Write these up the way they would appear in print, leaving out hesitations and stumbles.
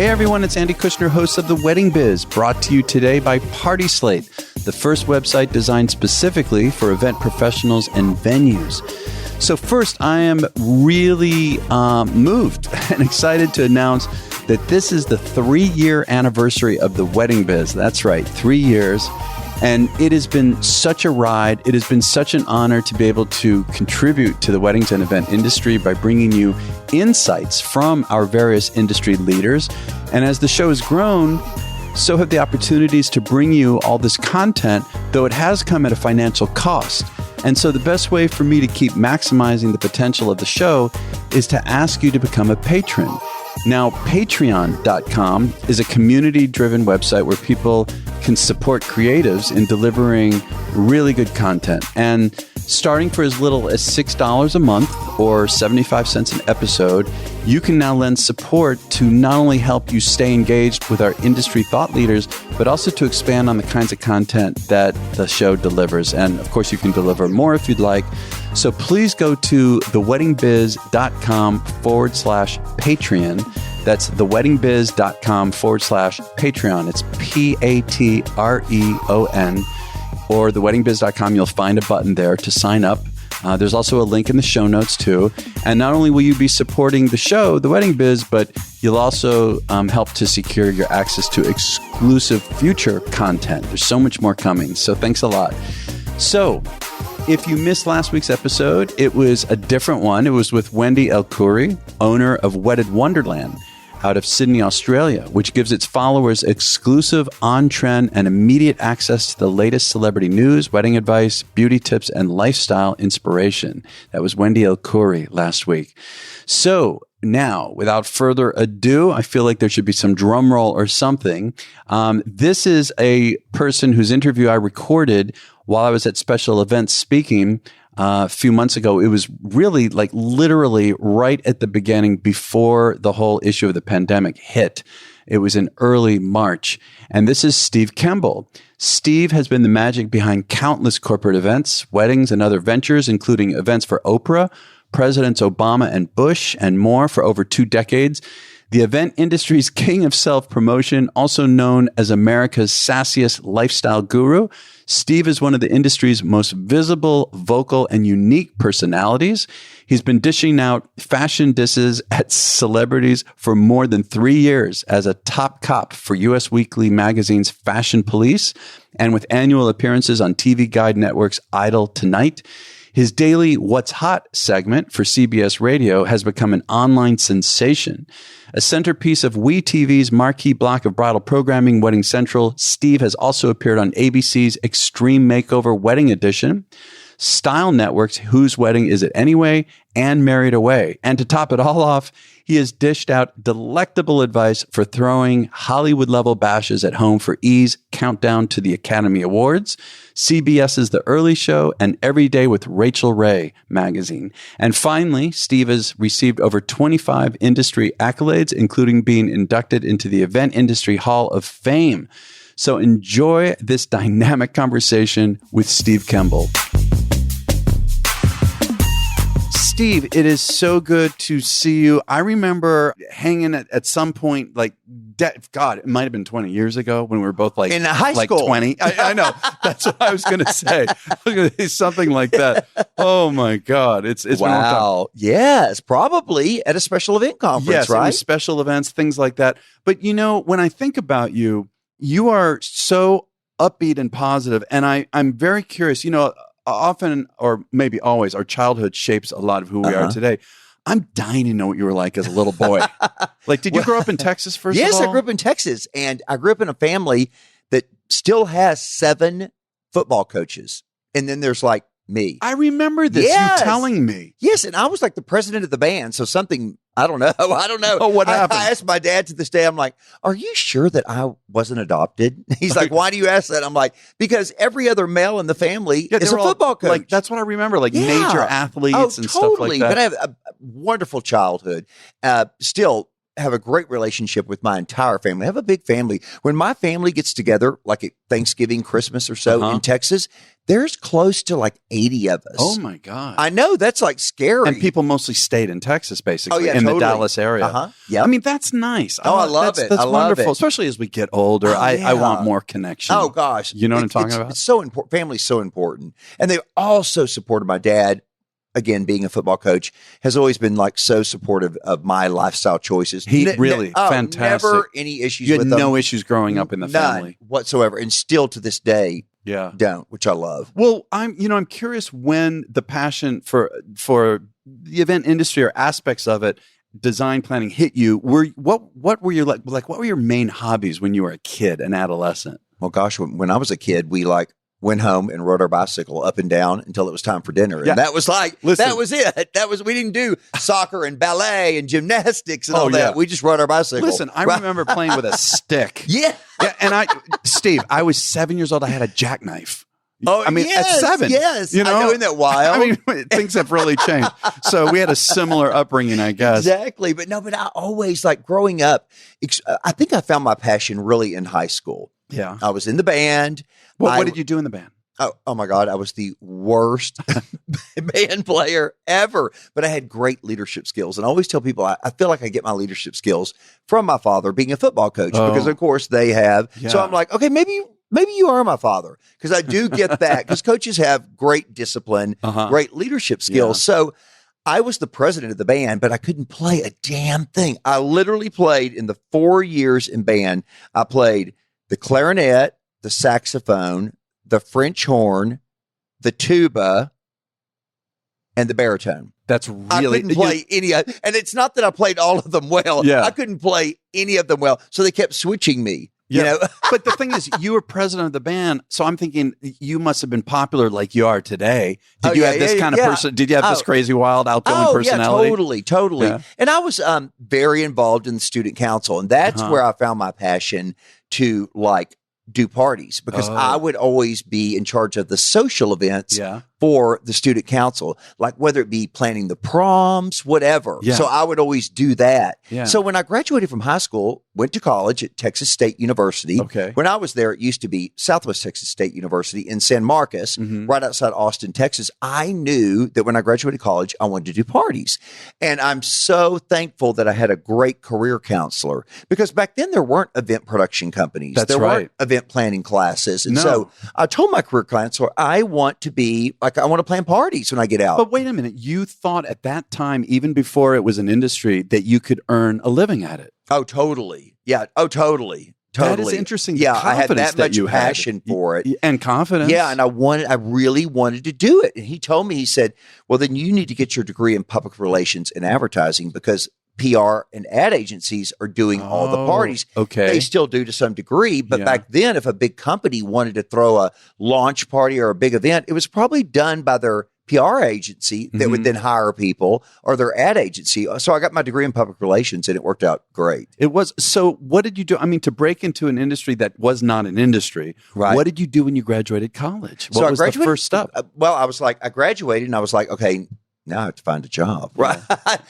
Hey everyone, it's Andy Kushner, host of The Wedding Biz, brought to you today by Party Slate, the first website designed specifically for event professionals and venues. So first, I am really moved and excited to announce that this is the 3-year anniversary of The Wedding Biz. That's right, 3 years. And it has been such a ride. It has been such an honor to be able to contribute to the weddings and event industry by bringing you insights from our various industry leaders. And as the show has grown, so have the opportunities to bring you all this content, though it has come at a financial cost. And so the best way for me to keep maximizing the potential of the show is to ask you to become a patron. Now, Patreon.com is a community-driven website where people can support creatives in delivering really good content. And starting for as little as $6 a month or 75 cents an episode, you can now lend support to not only help you stay engaged with our industry thought leaders, but also to expand on the kinds of content that the show delivers. And of course, you can deliver more if you'd like. So please go to theweddingbiz.com/Patreon. That's theweddingbiz.com/Patreon. It's Patreon. Or theweddingbiz.com. You'll find a button there to sign up. There's also a link in the show notes too. And not only will you be supporting the show, The Wedding Biz, but you'll also help to secure your access to exclusive future content. There's so much more coming. So thanks a lot. So if you missed last week's episode, it was a different one. It was with Wendy El-Khoury, owner of Wedded Wonderland out of Sydney, Australia, which gives its followers exclusive, on-trend, and immediate access to the latest celebrity news, wedding advice, beauty tips, and lifestyle inspiration. That was Wendy El-Khoury last week. So now, without further ado, I feel like there should be some drum roll or something. This is a person whose interview I recorded while I was at special events speaking a few months ago. It was really like literally right at the beginning before the whole issue of the pandemic hit. It was in early March. And this is Steve Kemble. Steve has been the magic behind countless corporate events, weddings, and other ventures, including events for Oprah, Presidents Obama and Bush, and more for over 2 decades. The event industry's king of self-promotion, also known as America's Sassiest Lifestyle Guru, Steve is one of the industry's most visible, vocal, and unique personalities. He's been dishing out fashion disses at celebrities for more than 3 years as a top cop for US Weekly Magazine's Fashion Police, and with annual appearances on TV Guide Network's Idol Tonight. His daily What's Hot segment for CBS Radio has become an online sensation. A centerpiece of WeTV's marquee block of bridal programming, Wedding Central, Steve has also appeared on ABC's Extreme Makeover Wedding Edition, Style Network's Whose Wedding Is It Anyway, and Married Away. And to top it all off, he has dished out delectable advice for throwing Hollywood-level bashes at home for ease, countdown to the Academy Awards, CBS's The Early Show, and Every Day with Rachel Ray magazine. And finally, Steve has received over 25 industry accolades, including being inducted into the Event Industry Hall of Fame. So enjoy this dynamic conversation with Steve Kemble. Steve, it is so good to see you. I remember hanging at some point, like, God, it might have been 20 years ago when we were both like in high school. 20. I know. That's what I was going to say. I was going to say something like that. Oh my God. It's been a long time. Yes, probably at a special event conference, right? Yes, special events, things like that. But you know, when I think about you, you are so upbeat and positive. And I'm very curious, you know, often, or maybe always, our childhood shapes a lot of who we are today. I'm dying to know what you were like as a little boy. Like, did you grow up in Texas first of all? Yes, I grew up in Texas, and I grew up in a family that still has 7 football coaches. And then there's like me. I remember this, Yes. you telling me. Yes, and I was like the president of the band, so something, I don't know. Oh, what happened? I asked my dad to this day, I'm like, are you sure that I wasn't adopted? He's like, why do you ask that? I'm like, because every other male in the family is a football coach. Like, that's what I remember, like major athletes and stuff like that. But I have a wonderful childhood. Still have a great relationship with my entire family. I have a big family. When my family gets together, like at Thanksgiving, Christmas or so in Texas, there's close to like 80 of us. Oh my God. I know, that's like scary. And people mostly stayed in Texas, basically, in totally. the Dallas area. Yeah. I mean, that's nice. I love it. That's I love wonderful, it. especially as we get older. I want more connection. Oh gosh. You know what I'm talking about? It's so important. Family's so important. And they've also supported my dad. Again, being a football coach, has always been like so supportive of my lifestyle choices. He really fantastic. Never any issues You had with them. no issues growing up in the family whatsoever, and still to this day, don't, which I love. Well, I'm curious when the passion for the event industry or aspects of it, design planning, hit you. What were your like? What were your main hobbies when you were a kid, an adolescent? Well, gosh, when I was a kid, we went home and rode our bicycle up and down until it was time for dinner. And that was that was it. We didn't do soccer and ballet and gymnastics and all that. Yeah. We just rode our bicycle. Listen, I remember playing with a stick. Yeah. And Steve, I was 7 years old. I had a jackknife. Oh, I mean, at 7. Yes. You know? I know, isn't that wild? I mean, things have really changed. So we had a similar upbringing, I guess. Exactly. But I always growing up, I think I found my passion really in high school. Yeah. I was in the band. What did you do in the band? Oh my God. I was the worst band player ever, but I had great leadership skills. And I always tell people, I feel like I get my leadership skills from my father being a football coach, because of course they have. Yeah. So I'm like, okay, maybe you are my father, because I do get that, because coaches have great discipline, great leadership skills. Yeah. So I was the president of the band, but I couldn't play a damn thing. I literally played in the 4 years in band. I played the clarinet, the saxophone, the French horn, the tuba, and the baritone. That's really... I couldn't play any of, and it's not that I played all of them well. Yeah. I couldn't play any of them well, so they kept switching me. Yeah. You know? But the thing is, you were president of the band, so I'm thinking you must have been popular like you are today. Did you have this kind of person? Did you have this crazy, wild, outgoing personality? Yeah, totally. Yeah. And I was very involved in the student council, and that's where I found my passion to do parties, because I would always be in charge of the social events for the student council, like whether it be planning the proms, whatever. Yeah. So I would always do that. Yeah. So when I graduated from high school, went to college at Texas State University. Okay. When I was there, it used to be Southwest Texas State University in San Marcos, right outside Austin, Texas. I knew that when I graduated college, I wanted to do parties. And I'm so thankful that I had a great career counselor, because back then there weren't event production companies. There weren't event planning classes. And so I told my career counselor, I want to plan parties when I get out. But wait a minute. You thought at that time, even before it was an industry, that you could earn a living at it. Oh, totally. Yeah. Oh, totally. That is interesting. Yeah, I had that much passion for it. And confidence. Yeah, and I really wanted to do it. And he told me, he said, well, then you need to get your degree in public relations and advertising, because PR and ad agencies are doing all the parties. Okay. They still do to some degree. But back then, if a big company wanted to throw a launch party or a big event, it was probably done by their PR agency that would then hire people, or their ad agency. So I got my degree in public relations, and it worked out great. It was. So what did you do? I mean, to break into an industry that was not an industry, what did you do when you graduated college? What was the first step? Well, I graduated, and I was like, okay, now I have to find a job. Right.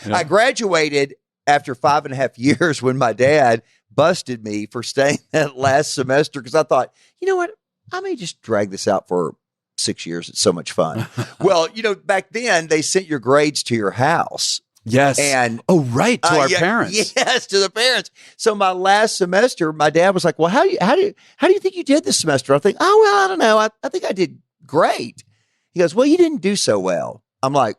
Yeah. I graduated after 5.5 years when my dad busted me for staying that last semester, because I thought, you know what? I may just drag this out for 6 years. It's so much fun. Well, back then they sent your grades to your house. Yes. And to our parents. Yes, to the parents. So my last semester, my dad was like, well, how do you think you did this semester? I think, I don't know. I think I did great. He goes, well, you didn't do so well. I'm like,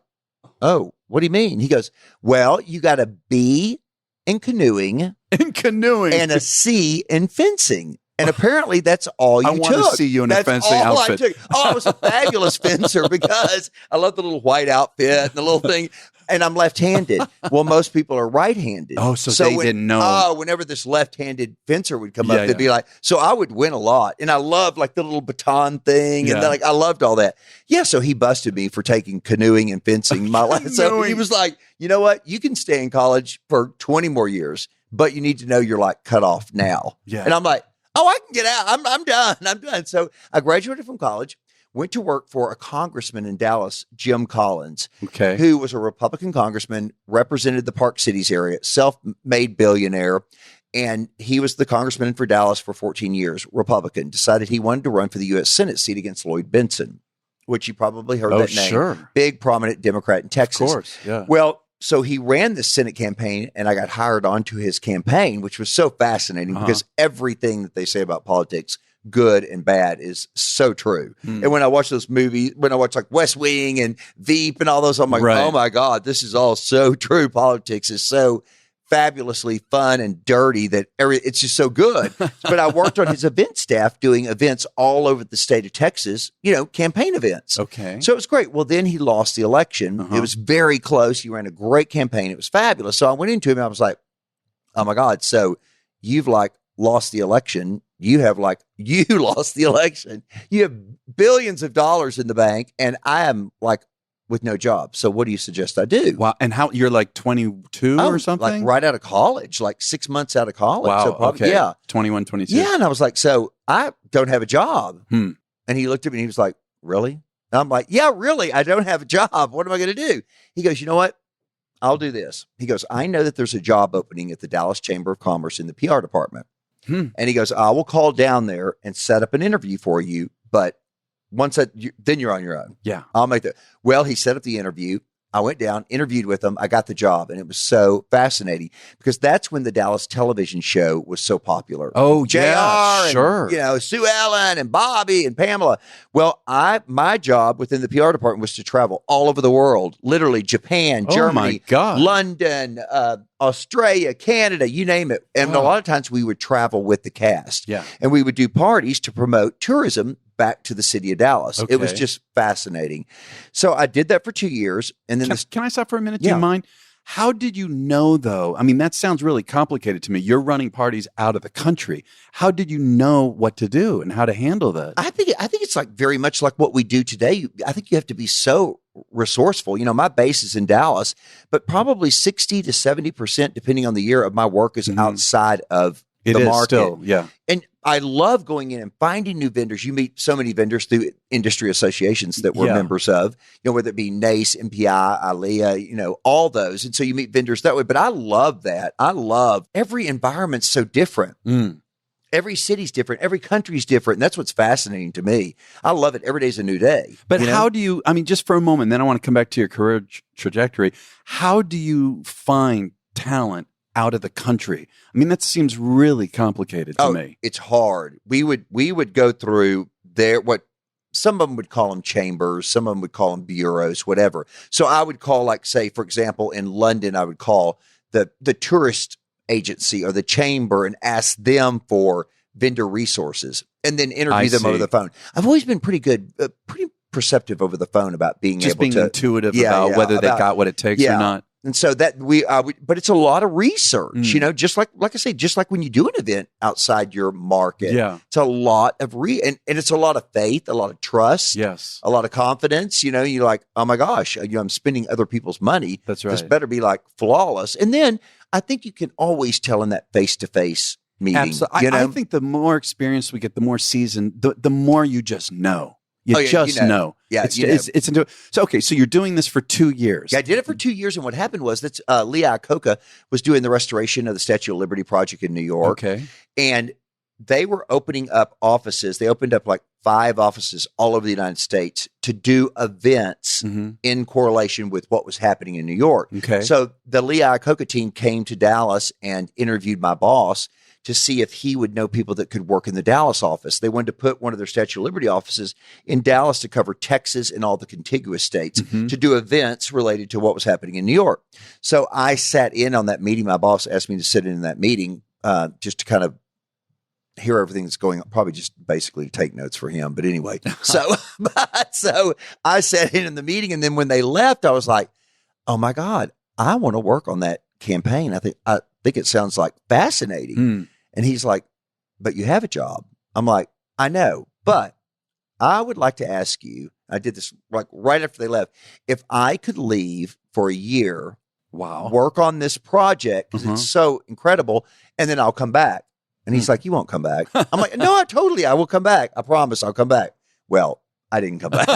oh, what do you mean? He goes, well, you got a B in canoeing. And a C in fencing. And apparently that's all you took. I want to see you in a fencing outfit. I was a fabulous fencer, because I love the little white outfit and the little thing. And I'm left-handed. Well, most people are right-handed. Oh, so they didn't know. Oh, whenever this left-handed fencer would come up, they'd be like, so I would win a lot. And I loved the little baton thing. And I loved all that. Yeah, so he busted me for taking canoeing and fencing. So he was like, you know what? You can stay in college for 20 more years, but you need to know you're cut off now. Yeah. And I'm like, oh, I can get out. I'm done. So I graduated from college, went to work for a congressman in Dallas, Jim Collins, Okay. who was a Republican congressman, represented the Park Cities area, self-made billionaire. And he was the congressman for Dallas for 14 years, Republican, decided he wanted to run for the U.S. Senate seat against Lloyd Bentsen, which you probably heard that name. Sure. Big, prominent Democrat in Texas. Of course, yeah. Well, so he ran the Senate campaign, and I got hired onto his campaign, which was so fascinating because everything that they say about politics, good and bad, is so true. And when I watch those movies, when I watch like West Wing and Veep and all those, I'm like, oh my God, this is all so true. Politics is so fabulously fun and dirty that it's just so good. But I worked on his event staff doing events all over the state of Texas, campaign events. Okay. So it was great. Well, then he lost the election. It was very close. He ran a great campaign. It was fabulous. So I went into him and I was like, oh my God. So you've lost the election. You lost the election. You have billions of dollars in the bank, and I am with no job. So what do you suggest I do? Wow. And how you're 22 or something? Right out of college, 6 months out of college. Wow. So probably, okay. Yeah. 21, 22. Yeah. And I was like, so I don't have a job. And he looked at me and he was like, really? And I'm like, yeah, really. I don't have a job. What am I going to do? He goes, you know what? I'll do this. He goes, I know that there's a job opening at the Dallas Chamber of Commerce in the PR department. And he goes, I will call down there and set up an interview for you. But once then you're on your own. Yeah. I'll make that. Well, he set up the interview. I went down, interviewed with him. I got the job, and it was so fascinating because that's when the Dallas television show was so popular. Oh, JR yeah, sure. And, Sue Ellen and Bobby and Pamela. Well, my job within the PR department was to travel all over the world, literally Japan, Germany, London, Australia, Canada, you name it. And a lot of times we would travel with the cast. Yeah. And we would do parties to promote tourism back to the city of Dallas. Okay. It was just fascinating. So I did that for 2 years. And then can I stop for a minute? Do you mind? How did you know, though? I mean, that sounds really complicated to me. You're running parties out of the country. How did you know what to do and how to handle that? I think it's very much like what we do today. I think you have to be so resourceful. My base is in Dallas, but probably 60 to 70%, depending on the year, of my work is outside of the market. Still, yeah. And I love going in and finding new vendors. You meet so many vendors through industry associations that we're members of, whether it be NACE, MPI, ILEA, all those. And so you meet vendors that way. But I love that. I love every environment's so different. Every city's different. Every country's different. And that's what's fascinating to me. I love it. Every day's a new day. But how do you, just for a moment, then I want to come back to your career trajectory. How do you find talent out of the country? That seems really complicated to me. It's hard. We would go through what some of them would call them chambers, some of them would call them bureaus, whatever. So I would call, say, for example, in London, I would call the tourist agency or the chamber and ask them for vendor resources and then interview them over the phone. I've always been pretty good, pretty perceptive over the phone about being intuitive about whether they got what it takes or not. And so that but it's a lot of research, just like I say, just like when you do an event outside your market, it's a lot of and it's a lot of faith, a lot of trust, a lot of confidence. You're like, oh my gosh, I'm spending other people's money. That's right. This better be flawless. And then I think you can always tell in that face-to-face meeting. Absolutely. I think the more experience we get, the more seasoned, the more you just know. You know. Yeah, it's into it. So, okay, so you're doing this for 2 years. Yeah, I did it for 2 years, and what happened was that Lee Iacocca was doing the restoration of the Statue of Liberty project in New York. Okay. And they were opening up offices. They opened up 5 offices all over the United States to do events in correlation with what was happening in New York. Okay. So the Lee Iacocca team came to Dallas and interviewed my boss to see if he would know people that could work in the Dallas office. They wanted to put one of their Statue of Liberty offices in Dallas to cover Texas and all the contiguous states to do events related to what was happening in New York. So I sat in on that meeting. My boss asked me to sit in that meeting just to kind of hear everything that's going on, probably just basically take notes for him. But anyway, so I sat in the meeting, and then when they left, I was like, oh my God, I want to work on that campaign. I think it sounds fascinating. And he's like, but you have a job. I'm like, I know, but I would like to ask you, I did this right after they left, if I could leave for a year, work on this project because it's so incredible, and then I'll come back. And he's like, you won't come back. I'm like, no, I will come back. I promise I'll come back. Well, I didn't come back.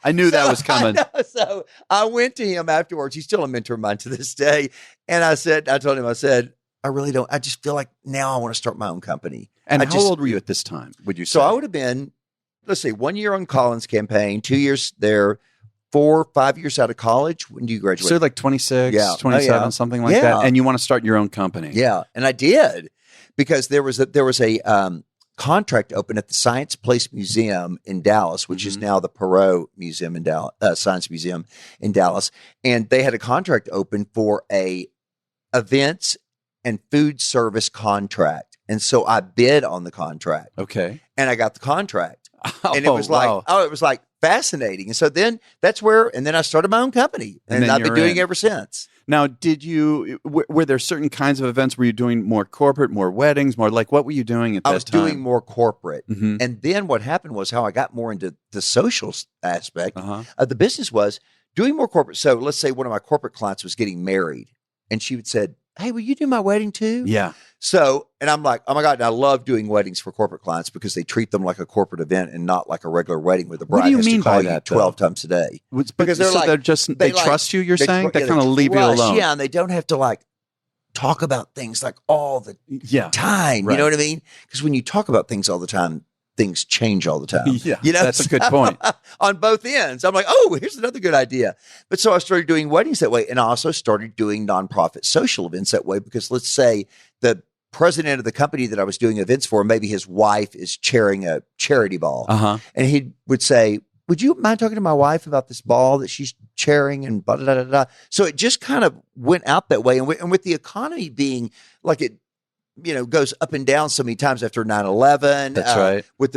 I knew that was coming. So I went to him afterwards. He's still a mentor of mine to this day. And I told him, I really don't. I just feel like now I want to start my own company. And how old were you at this time, would you say? So I would have been, let's see, 1 year on Collins campaign, 2 years there, 4, 5 years out of college. When do you graduate? So like 26, 27, something like that. And you want to start your own company. Yeah. And I did, because there was a contract open at the Science Place Museum in Dallas, which is now the Perot Museum in Dallas, Science Museum in Dallas. And they had a contract open for a events and food service contract. And so I bid on the contract. Okay. And I got the contract. And it was like fascinating. And so then and then I started my own company, and I've been doing it ever since. Now, were there certain kinds of events? Were you doing more corporate, more weddings, more like, what were you doing at that time? I was doing more corporate. Mm-hmm. And then what happened was how I got more into the social aspect of the business was doing more corporate. So let's say one of my corporate clients was getting married, and she would said, "Hey, will you do my wedding too?" Yeah. So, and I'm like, oh my God, and I love doing weddings for corporate clients because they treat them like a corporate event and not like a regular wedding where the bride has to call you 12 times a day. Because they trust you, you're saying? They kind of leave you alone. Yeah, and they don't have to like talk about things like all the time. Right. You know what I mean? Because when you talk about things all the time, things change all the time. Yeah, that's a good point. On both ends. I'm like, oh, here's another good idea. But so I started doing weddings that way. And I also started doing nonprofit social events that way, because let's say the president of the company that I was doing events for, maybe his wife is chairing a charity ball. And he would say, would you mind talking to my wife about this ball that she's chairing and blah, blah, blah, blah. So it just kind of went out that way. And with the economy being like it, goes up and down so many times after 9/11. That's right. With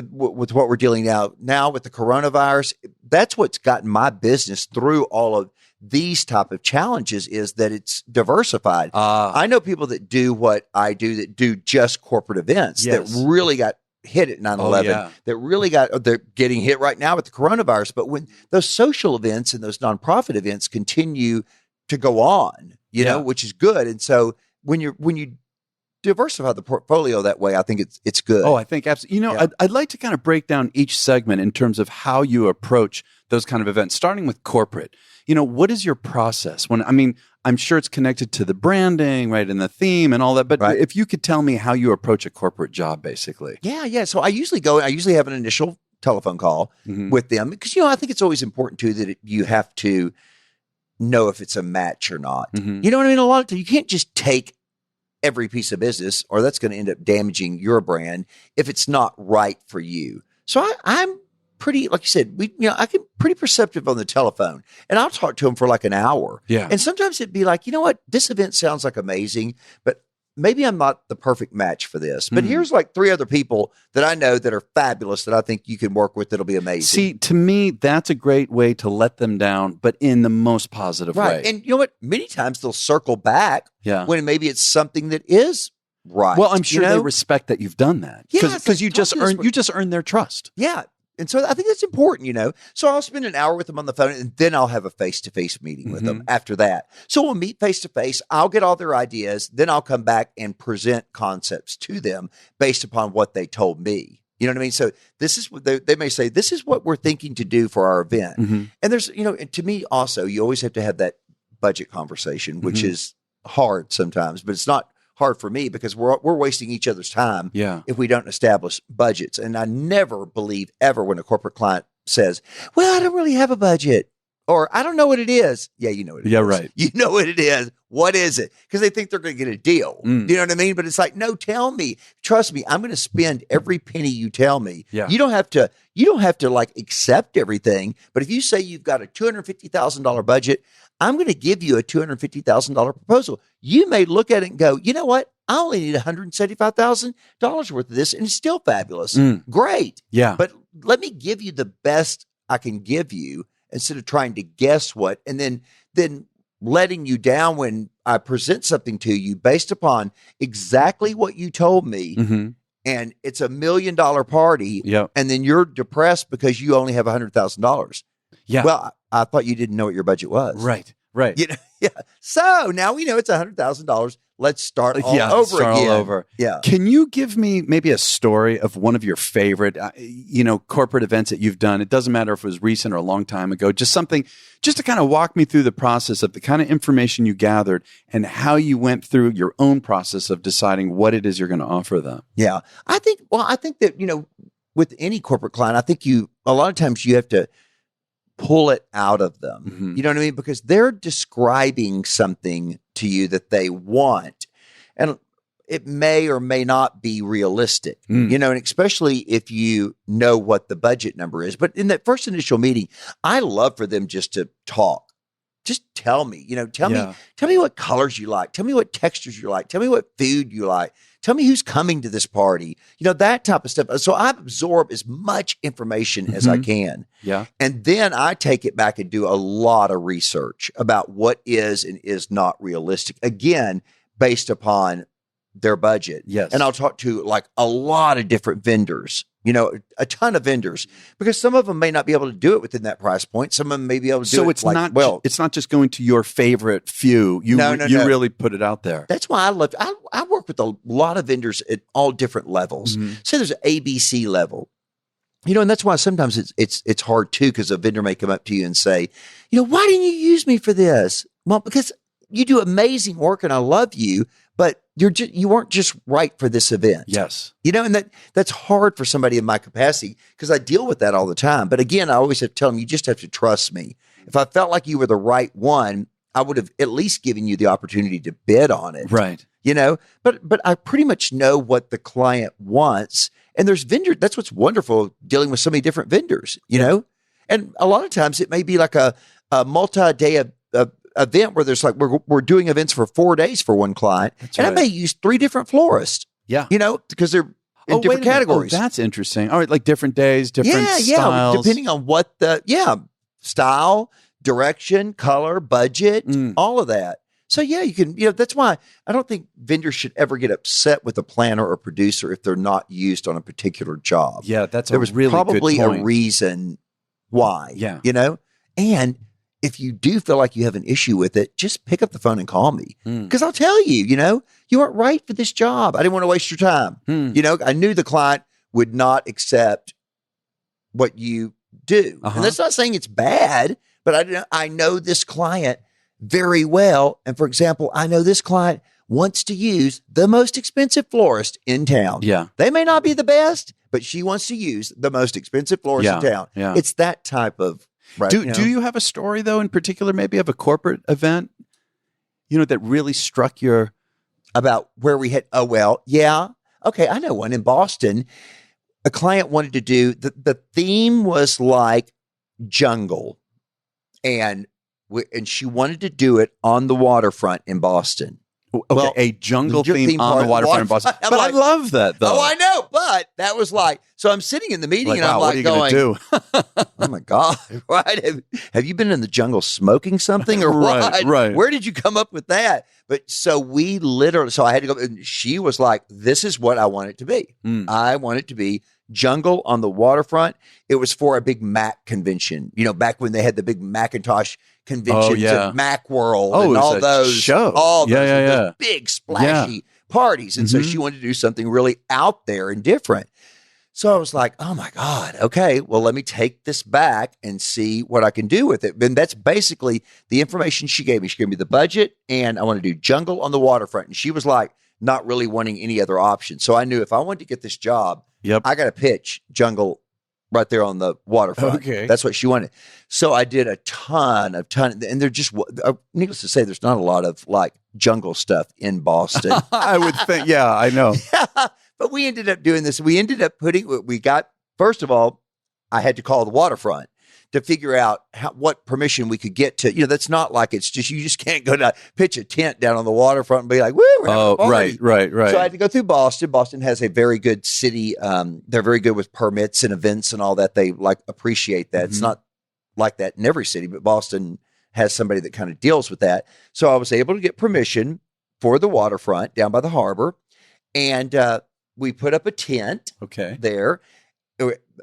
what we're dealing now with the coronavirus, that's what's gotten my business through all of these type of challenges, is that it's diversified. I know people that do what I do, that do just corporate events that really got hit at 9/11, that really they're getting hit right now with the coronavirus. But when those social events and those nonprofit events continue to go on, which is good. And so when you diversify the portfolio that way, I think it's good. Oh, I think absolutely. I'd like to kind of break down each segment in terms of how you approach those kind of events, starting with corporate. What is your process? I'm sure it's connected to the branding, right, and the theme and all that. But if you could tell me how you approach a corporate job, basically. Yeah. So I usually have an initial telephone call with them, because, I think it's always important too that you have to know if it's a match or not. You know what I mean? A lot of times you can't just take every piece of business, or that's going to end up damaging your brand if it's not right for you. So I'm pretty, like you said, I can pretty perceptive on the telephone, and I'll talk to them for like an hour. Yeah. And sometimes it'd be like, you know what, this event sounds like amazing, but maybe I'm not the perfect match for this. But here's like 3 other people that I know that are fabulous that I think you can work with that'll be amazing. See, to me, that's a great way to let them down, but in the most positive way. And you know what? Many times they'll circle back when maybe it's something that is right. Well, I'm sure they respect that you've done that. Because you just earned their trust. Yeah. And so I think that's important, So I'll spend an hour with them on the phone, and then I'll have a face-to-face meeting with them after that. So we'll meet face-to-face. I'll get all their ideas. Then I'll come back and present concepts to them based upon what they told me. You know what I mean? So this is what they may say, this is what we're thinking to do for our event. And there's, and to me also, you always have to have that budget conversation, which is hard sometimes, but it's not hard for me because we're wasting each other's time if we don't establish budgets. And I never believe ever when a corporate client says, well, I don't really have a budget, or I don't know what it is. Yeah, you know what it is. Yeah, right. You know what it is. What is it? Because they think they're going to get a deal. You know what I mean? But it's like, no, tell me. Trust me. I'm going to spend every penny you tell me. Yeah. You don't have to like accept everything. But if you say you've got a $250,000 budget, I'm going to give you a $250,000 proposal. You may look at it and go, you know what? I only need $175,000 worth of this, and it's still fabulous. Great. Yeah. But let me give you the best I can give you instead of trying to guess what, and then letting you down when I present something to you based upon exactly what you told me. And it's $1 million party. And then you're depressed because you only have $100,000. Yeah. Well, I thought you didn't know what your budget was. Right. Right. Yeah. So now we know it's $100,000. Let's start all over again. All over. Yeah. Can you give me maybe a story of one of your favorite, corporate events that you've done? It doesn't matter if it was recent or a long time ago. Just something, just to kind of walk me through the process of the kind of information you gathered and how you went through your own process of deciding what it is you're going to offer them. Yeah. I think that, with any corporate client, I think a lot of times you have to pull it out of them. Mm-hmm. You know what I mean? Because they're describing something to you that they want, and it may or may not be realistic, and especially if you know what the budget number is. But in that first initial meeting, I love for them just to talk. Just tell me, tell me what colors you like. Tell me what textures you like. Tell me what food you like. Tell me who's coming to this party, that type of stuff. So I absorb as much information as I can. Yeah. And then I take it back and do a lot of research about what is and is not realistic. Again, based upon their budget. Yes. And I'll talk to like a lot of different vendors, a ton of vendors, because some of them may not be able to do it within that price point. Some of them may be able to do it. So it's not just going to your favorite few. You really put it out there. That's why I work with a lot of vendors at all different levels. Mm-hmm. Say there's an ABC level, and that's why sometimes it's hard too, because a vendor may come up to you and say, why didn't you use me for this? Well, because you do amazing work and I love you, but you weren't just right for this event. Yes. And that's hard for somebody in my capacity, because I deal with that all the time. But again, I always have to tell them, you just have to trust me. If I felt like you were the right one, I would have at least given you the opportunity to bid on it. Right. But I pretty much know what the client wants. And there's vendors. That's what's wonderful dealing with so many different vendors, and a lot of times it may be like a multi-day event where there's like, we're doing events for 4 days for one client. That's and right. I may use 3 different florists. Yeah. Because they're in different categories. Oh, that's interesting. All right. Like different days, different styles. Yeah. Depending on what style, direction, color, budget, all of that. So you can, that's why I don't think vendors should ever get upset with a planner or producer if they're not used on a particular job. Yeah. There was really probably good point. a reason why. Yeah. And if you do feel like you have an issue with it, just pick up the phone and call me, because I'll tell you, you weren't right for this job. I didn't want to waste your time. I knew the client would not accept what you do. And that's not saying it's bad, but I know this client very well. And for example, I know this client wants to use the most expensive florist in town. Yeah. They may not be the best, but she wants to use the most expensive florist in town. Yeah. It's that type of. Right, do you have a story though, in particular, maybe of a corporate event, that really struck your about where we had? Oh, well, yeah. Okay. I know one in Boston. A client wanted to do the theme was like jungle, and she wanted to do it on the waterfront in Boston. Okay, a jungle theme on the waterfront in Boston. But I love that, though. Oh, I know. But that was like, so I'm sitting in the meeting and I'm like, what are you going to do? Oh my God, right? Have you been in the jungle smoking something or what? Right. Where did you come up with that? But so I had to go, and she was like, this is what I want it to be. I want it to be jungle on the waterfront. It was for a big Mac convention, back when they had the big Macintosh conventions at Macworld and all those show. All those big splashy parties. And so she wanted to do something really out there and different. So I was like, oh my God, okay, well, let me take this back and see what I can do with it. And that's basically the information she gave me. She gave me the budget, and I want to do jungle on the waterfront. And she was like, not really wanting any other option. So I knew if I wanted to get this job, I got to pitch jungle right there on the waterfront. Okay. That's what she wanted. So I did a ton, and they're just, needless to say, there's not a lot of like jungle stuff in Boston. I would think, I know. But we ended up doing this. We ended up first of all, I had to call the waterfront to figure out what permission we could get to. That's not like it's just, you just can't go to pitch a tent down on the waterfront and be like, woo, we're having a party. Right. So I had to go through Boston. Boston has a very good city. They're very good with permits and events and all that. They appreciate that. It's not like that in every city, but Boston has somebody that kind of deals with that. So I was able to get permission for the waterfront down by the harbor. And, we put up a tent there,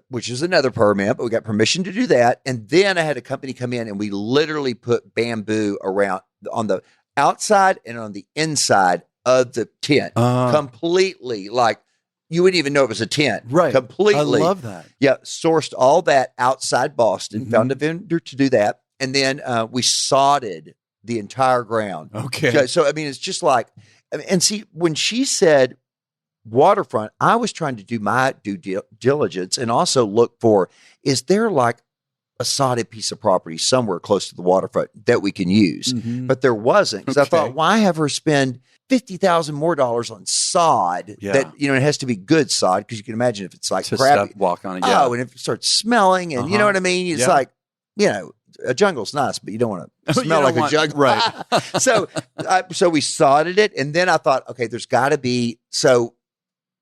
which is another permit, but we got permission to do that. And then I had a company come in and we literally put bamboo around on the outside and on the inside of the tent, completely, like you wouldn't even know it was a tent. Right. Completely. I love that. Yeah. Sourced all that outside Boston, found a vendor to do that. And then we sodded the entire ground. Okay. So, I mean, it's just like, and see, when she said waterfront, I was trying to do my due diligence and also look for, is there like a sodded piece of property somewhere close to the waterfront that we can use? But there wasn't, because I thought, why have her spend $50,000 more on sod that, you know, it has to be good sod, because you can imagine if it's like crappy, walk on it. Oh, and if it starts smelling and you know what I mean? It's like, you know, a jungle's nice, but you don't want to smell like a jungle. Right. So we sodded it. And then I thought, okay, there's got to be, so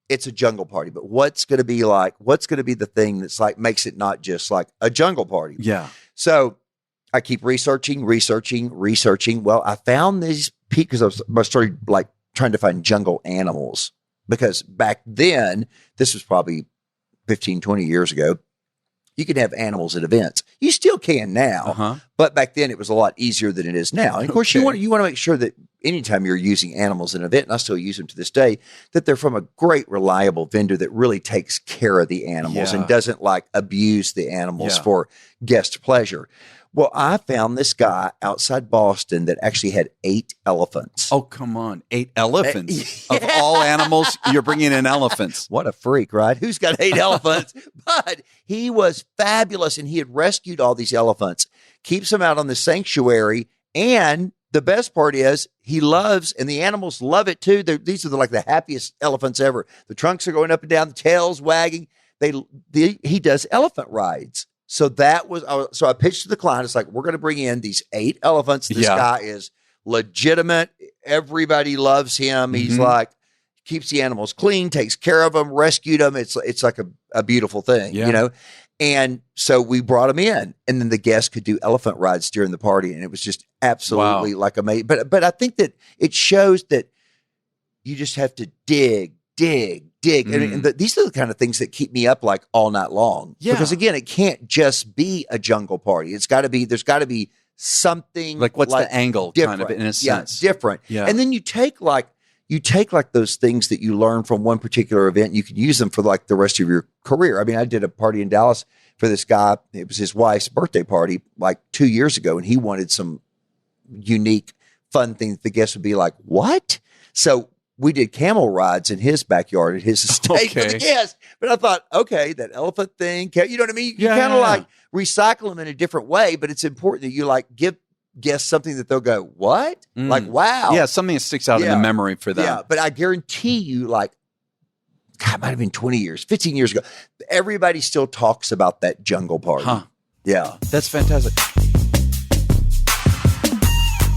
it's a jungle party, but what's going to be the thing that's like, makes it not just like a jungle party? Yeah. So I keep researching. Well, I found these because I started like trying to find jungle animals, because back then, this was probably 15, 20 years ago, you could have animals at events. You still can now, but back then it was a lot easier than it is now. And of course, you want to make sure that anytime you're using animals in an event, and I still use them to this day, that they're from a great, reliable vendor that really takes care of the animals and doesn't like abuse the animals for guest pleasure. Well, I found this guy outside Boston that actually had 8 elephants. Oh, come on. 8 elephants. Of all animals, you're bringing in elephants. What a freak, right? Who's got 8 elephants? But he was fabulous, and he had rescued all these elephants, keeps them out on the sanctuary, and the best part is he loves, and the animals love it too. These are like the happiest elephants ever. The trunks are going up and down, the tails wagging. He does elephant rides. So so I pitched to the client. It's like, we're going to bring in these 8 elephants. This guy is legitimate. Everybody loves him. He's like, keeps the animals clean, takes care of them, rescued them. It's like a beautiful thing, you know? And so we brought him in, and then the guests could do elephant rides during the party. And it was just absolutely like amazing. But I think that it shows that you just have to dig. And these are the kind of things that keep me up like all night long. Yeah. Because again, it can't just be a jungle party. There's got to be something like, what's the angle kind of in a sense? Different. Yeah. And then you take like those things that you learn from one particular event, and you can use them for like the rest of your career. I mean, I did a party in Dallas for this guy. It was his wife's birthday party like 2 years ago, and he wanted some unique, fun things. The guests would be like, what? So we did camel rides in his backyard at his estate for the guests. But I thought, okay, that elephant thing, you know what I mean? You kind of like recycle them in a different way, but it's important that you like give guests something that they'll go, what? Like, wow. Yeah, something that sticks out in the memory for them. Yeah, but I guarantee you, like, God, it might have been 20 years, 15 years ago, everybody still talks about that jungle party. Yeah. That's fantastic.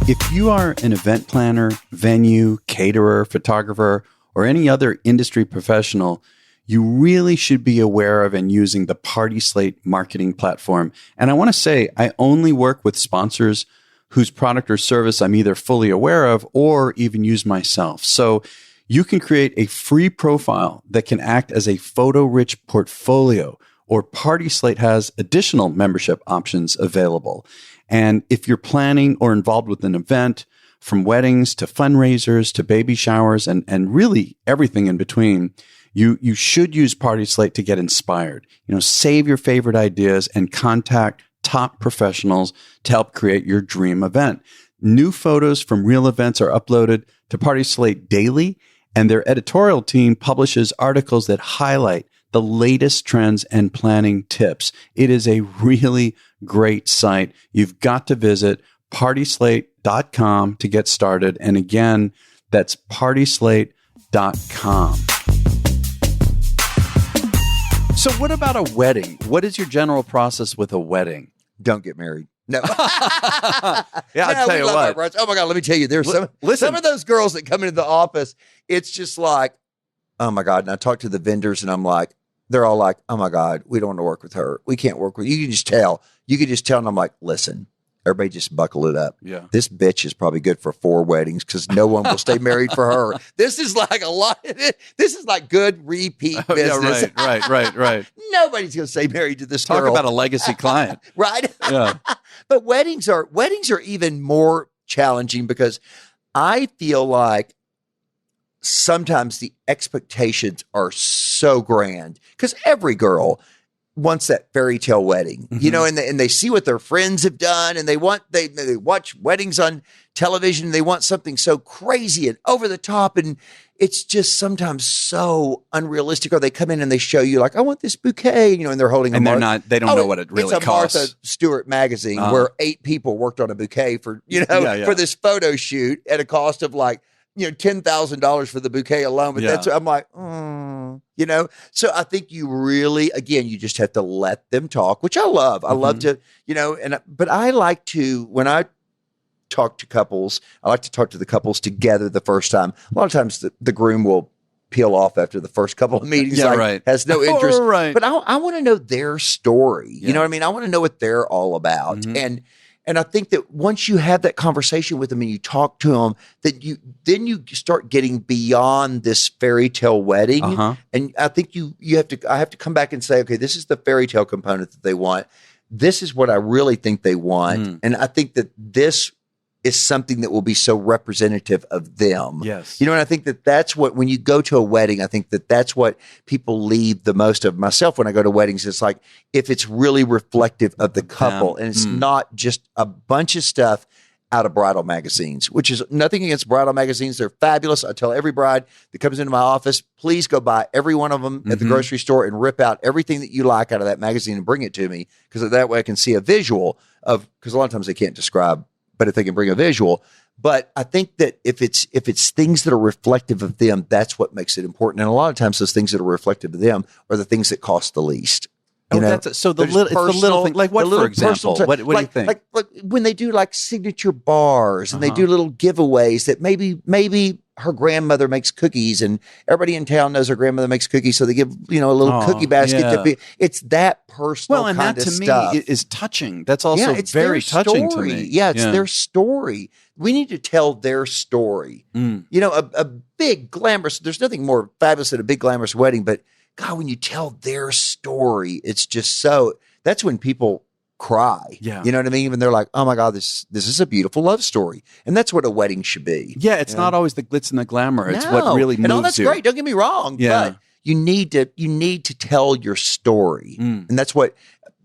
If you are an event planner, venue, caterer, photographer, or any other industry professional, you really should be aware of and using the Party Slate marketing platform. And I want to say, I only work with sponsors whose product or service I'm either fully aware of or even use myself. So you can create a free profile that can act as a photo-rich portfolio, or Party Slate has additional membership options available. And if you're planning or involved with an event, from weddings to fundraisers to baby showers and really everything in between, you should use Party Slate to get inspired. You know, save your favorite ideas and contact top professionals to help create your dream event. New photos from real events are uploaded to Party Slate daily, and their editorial team publishes articles that highlight the latest trends and planning tips. It is a really great site. You've got to visit partyslate.com to get started. And again, that's partyslate.com. So what about a wedding? What is your general process with a wedding? Don't get married. No. I'll tell you what. Oh my God, let me tell you, there's some of those girls that come into the office, it's just like, oh my God. And I talk to the vendors and I'm like, they're all like, oh my God, we don't want to work with her. We can't work with you. You can just tell. And I'm like, listen, everybody just buckle it up. Yeah. This bitch is probably good for 4 weddings because no one will stay married for her. This is like a lot. This is like good repeat business. Yeah, right. Nobody's going to stay married to this Talk girl. about a legacy client. Right? Yeah. But weddings are even more challenging because I feel like sometimes the expectations are so grand because every girl wants that fairy tale wedding, you know, and they see what their friends have done and they watch weddings on television. They want something so crazy and over the top. And it's just sometimes so unrealistic. Or they come in and they show you like, I want this bouquet, you know, and they're holding and they don't know what it really costs. It's a Martha Stewart magazine where 8 people worked on a bouquet for, you know, for this photo shoot at a cost of like, you know, $10,000 for the bouquet alone. But that's, I'm like, you know, so I think you really, again, you just have to let them talk, which I love. I love to, you know, but I like to, when I talk to couples, I like to talk to the couples together the first time. A lot of times the groom will peel off after the first couple of meetings, has no interest. But I want to know their story. You know what I mean? I want to know what they're all about. And I think that once you have that conversation with them and you talk to them, that then you start getting beyond this fairy tale wedding. And I think I have to come back and say, okay, this is the fairy tale component that they want. This is what I really think they want. And I think that this is something that will be so representative of them. Yes. You know, and I think that that's what, when you go to a wedding, I think that that's what people leave the most of. Myself, when I go to weddings, it's like, if it's really reflective of the couple and it's not just a bunch of stuff out of bridal magazines, which is nothing against bridal magazines. They're fabulous. I tell every bride that comes into my office, please go buy every one of them at the grocery store and rip out everything that you like out of that magazine and bring it to me. Because that way I can see a visual of, because a lot of times they can't describe, but if they can bring a visual. But I think that if it's things that are reflective of them, that's what makes it important. And a lot of times those things that are reflective of them are the things that cost the least. You know? So it's the little thing. Like what, for example? What do you think? Like when they do like signature bars and they do little giveaways that maybe her grandmother makes cookies and everybody in town knows her grandmother makes cookies. So they give, you know, a little cookie basket. It's that personal kind of stuff. Well, and that to me is touching. That's also it's very touching to me. Yeah, it's their story. We need to tell their story. You know, a big glamorous, there's nothing more fabulous than a big glamorous wedding, but God, when you tell their story, it's just so, that's when people cry. You know what I mean? Even they're like, oh my God, this is a beautiful love story. And that's what a wedding should be. Yeah, it's not always the glitz and the glamour. It's what really moves you. And that's great. Don't get me wrong. Yeah. But you need to tell your story. And that's what,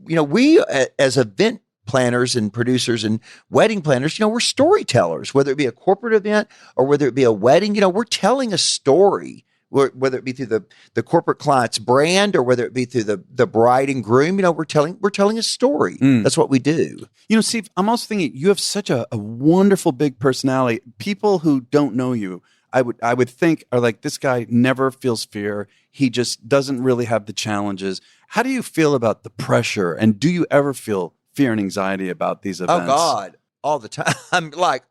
you know, we as event planners and producers and wedding planners, you know, we're storytellers, whether it be a corporate event or whether it be a wedding, you know, we're telling a story. Whether it be through the corporate client's brand or whether it be through the bride and groom, you know, we're telling a story. That's what we do. You know, Steve, I'm also thinking you have such a wonderful big personality. People who don't know you, I would think are like, this guy never feels fear. He just doesn't really have the challenges. How do you feel about the pressure? And do you ever feel fear and anxiety about these events? Oh God, all the time. Like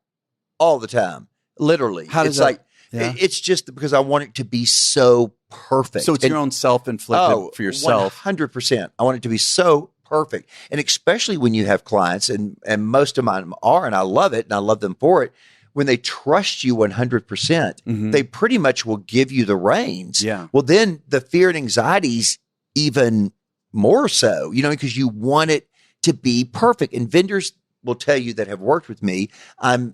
all the time, literally. How does that? It's just because I want it to be so perfect. So it's your own self-inflicted for yourself. 100%. I want it to be so perfect. And especially when you have clients, and most of mine are, and I love it, and I love them for it, when they trust you 100%, they pretty much will give you the reins. Yeah. Well, then the fear and anxiety's even more so, you know, because you want it to be perfect. And vendors will tell you that have worked with me, I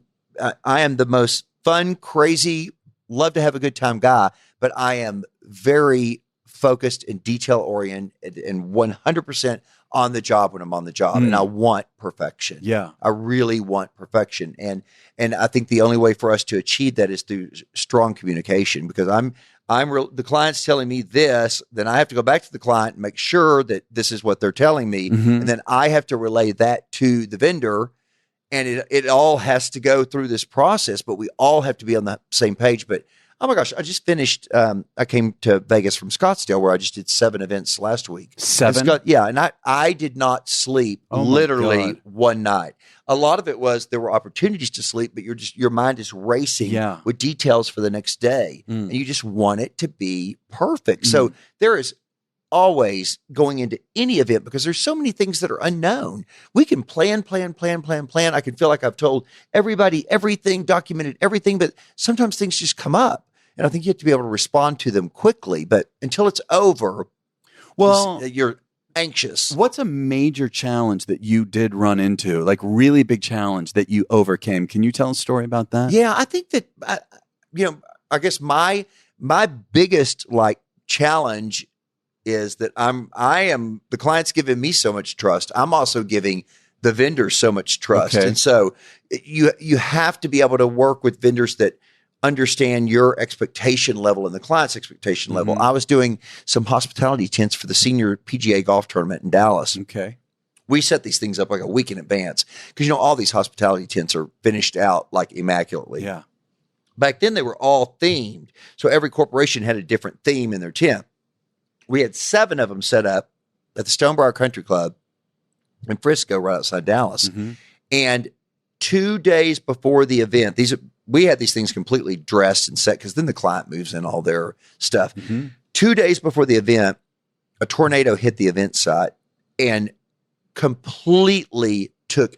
am the most fun, crazy, love to have a good time guy, but I am very focused and detail oriented and 100% on the job when I'm on the job. And I want perfection. Yeah. I really want perfection. And I think the only way for us to achieve that is through strong communication, because the client's telling me this, then I have to go back to the client and make sure that this is what they're telling me. And then I have to relay that to the vendor. And it all has to go through this process, but we all have to be on the same page. But oh my gosh, I just finished. I came to Vegas from Scottsdale, where I just did 7 events last week. 7? And I did not sleep literally one night. A lot of it was there were opportunities to sleep, but your mind is racing with details for the next day, and you just want it to be perfect. So there is always going into any event, because there's so many things that are unknown. We can plan. I can feel like I've told everybody everything, documented everything, but sometimes things just come up. And I think you have to be able to respond to them quickly. But until it's over, you're anxious. What's a major challenge that you did run into, like really big challenge that you overcame? Can you tell a story about that? Yeah, I think that, I guess my biggest challenge is that the client's giving me so much trust. I'm also giving the vendors so much trust. Okay. And so you have to be able to work with vendors that understand your expectation level and the client's expectation level. I was doing some hospitality tents for the senior PGA golf tournament in Dallas. Okay. We set these things up like a week in advance because, all these hospitality tents are finished out immaculately. Yeah. Back then they were all themed. So every corporation had a different theme in their tent. We had 7 of them set up at the Stonebriar Country Club in Frisco, right outside Dallas. And 2 days before the event, we had these things completely dressed and set because then the client moves in all their stuff. 2 days before the event, a tornado hit the event site and completely took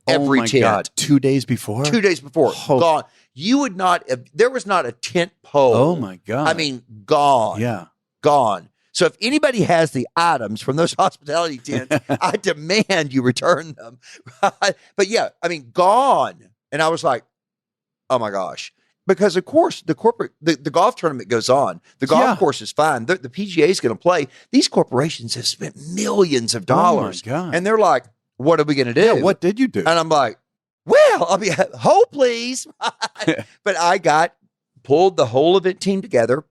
every tent. God. 2 days before? 2 days before. Gone. You would not, there was not a tent pole. Oh my God. I mean, gone. Yeah. Gone. So if anybody has the items from those hospitality tents, I demand you return them. But yeah, I mean, gone. And I was like, oh my gosh. Because of course the golf tournament goes on. The golf course is fine. The PGA is going to play. These corporations have spent millions of dollars. Oh my God. And they're like, what are we going to do? Yeah, what did you do? And I'm like, well, I'll be, hold please. But I pulled the whole event team together.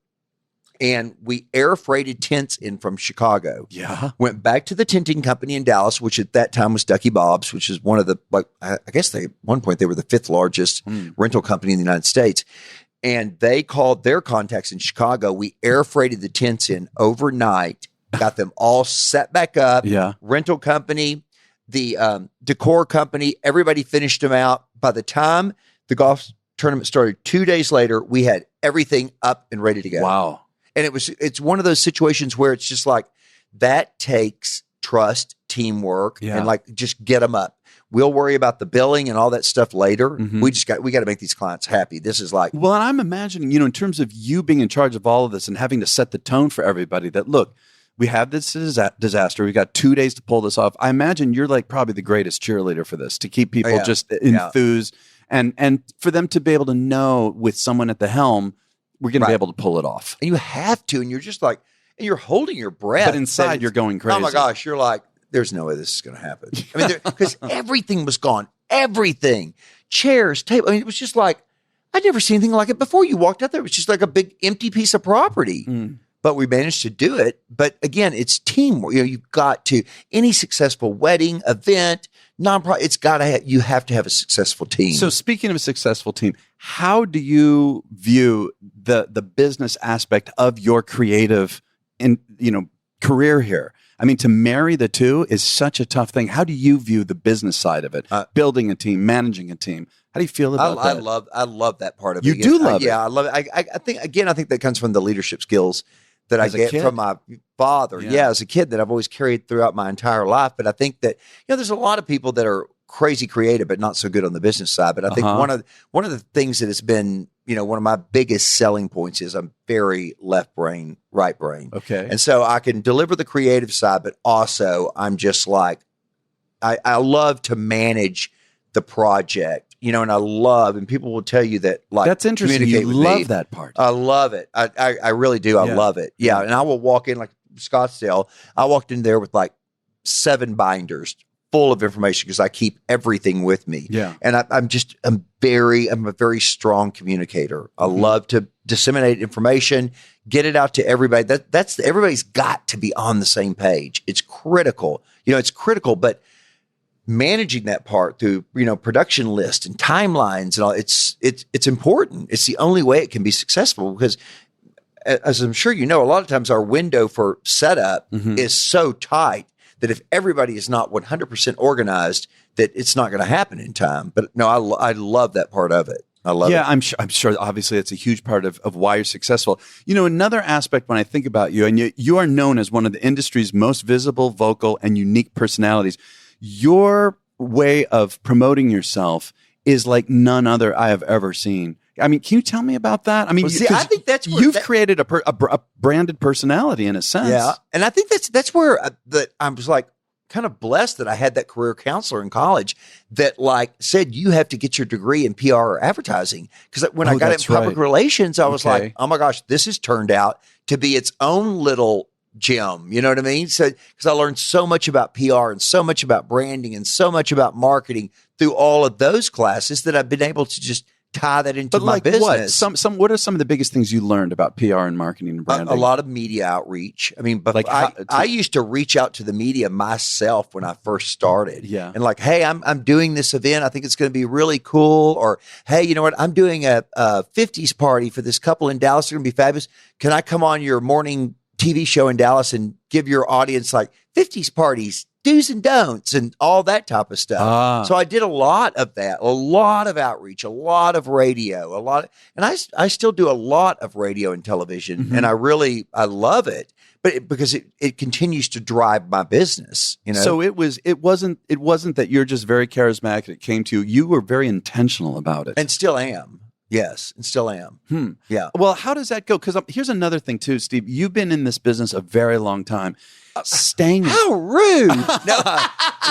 And we air freighted tents in from Chicago. Yeah. Went back to the tenting company in Dallas, which at that time was Ducky Bob's, which is one of the, I guess at one point they were the 5th largest rental company in the United States. And they called their contacts in Chicago. We air freighted the tents in overnight, got them all set back up. Yeah. Rental company, the decor company, everybody finished them out. By the time the golf tournament started 2 days later, we had everything up and ready to go. Wow. And it's one of those situations where it's just like, that takes trust, teamwork, and just get them up. We'll worry about the billing and all that stuff later. We got to make these clients happy. This is like, well, and I'm imagining, in terms of you being in charge of all of this and having to set the tone for everybody that, look, we have this disaster. We've got 2 days to pull this off. I imagine you're probably the greatest cheerleader for this, to keep people just enthused and for them to be able to know with someone at the helm, we're going to be able to pull it off. And you have to, and you're just like, and you're holding your breath. But inside you're going crazy. Oh my gosh, you're like, there's no way this is going to happen. I mean, because everything was gone. Everything. Chairs, table. I mean, it was just like, I'd never seen anything like it before. You walked out there, it was just like a big empty piece of property. But we managed to do it. But again, it's teamwork. You've got to, any successful wedding, event, nonprofit, you have to have a successful team. So speaking of a successful team, how do you view the business aspect of your creative career here? I mean, to marry the two is such a tough thing. How do you view the business side of it? Building a team, managing a team. How do you feel about that? I love that part of it. You do love it. Yeah, I love it. I think that comes from the leadership skills that I get from my father. Yeah, as a kid, that I've always carried throughout my entire life. But I think that, there's a lot of people that are crazy creative, but not so good on the business side. But I think one of the things that has been, one of my biggest selling points is I'm very left brain, right brain. Okay. And so I can deliver the creative side, but also I'm just like, I love to manage the project. And I love, and people will tell you that, that's interesting. You love that part. I love it. I really do. I love it. Yeah. And I will walk in like Scottsdale. I walked in there with 7 binders full of information because I keep everything with me. Yeah. And I'm a very strong communicator. I love to disseminate information, get it out to everybody. Everybody's got to be on the same page. It's critical. It's critical, but managing that part through, production list and timelines and all, it's important. It's the only way it can be successful because, as I'm sure a lot of times our window for setup is so tight that if everybody is not 100% organized, that it's not going to happen in time. But no, I love that part of it. I love it. Yeah, I'm sure. Obviously, it's a huge part of why you're successful. You know, another aspect when I think about you, and you are known as one of the industry's most visible, vocal, and unique personalities. Your way of promoting yourself is like none other I have ever seen. I mean, can you tell me about that? I mean, I think that's where you've created a branded personality in a sense. Yeah, and I think that's where I was like kind of blessed that I had that career counselor in college that like said you have to get your degree in PR or advertising, because when I got in public relations, I was like, oh my gosh, this has turned out to be its own little gem. You know what I mean? So because I learned so much about PR and so much about branding and so much about marketing through all of those classes that I've been able to just tie that into my business. What are some of the biggest things you learned about PR and marketing and branding? A lot of media outreach. I mean, but like I used to reach out to the media myself when I first started. Yeah. And like, hey, I'm doing this event. I think it's going to be really cool. Or, hey, you know what? I'm doing a 50s party for this couple in Dallas. They're going to be fabulous. Can I come on your morning TV show in Dallas and give your audience like 50s parties, do's and don'ts, and all that type of stuff. So I did a lot of that, a lot of outreach, a lot of radio, and I still do a lot of radio and television, and I love it, but because it continues to drive my business, you know. So it wasn't that you're just very charismatic. It came to you. You were very intentional about it, and still am. Yes, and still am. Yeah. Well, how does that go? Because here's another thing too, Steve. You've been in this business a very long time. Staying. How rude! No,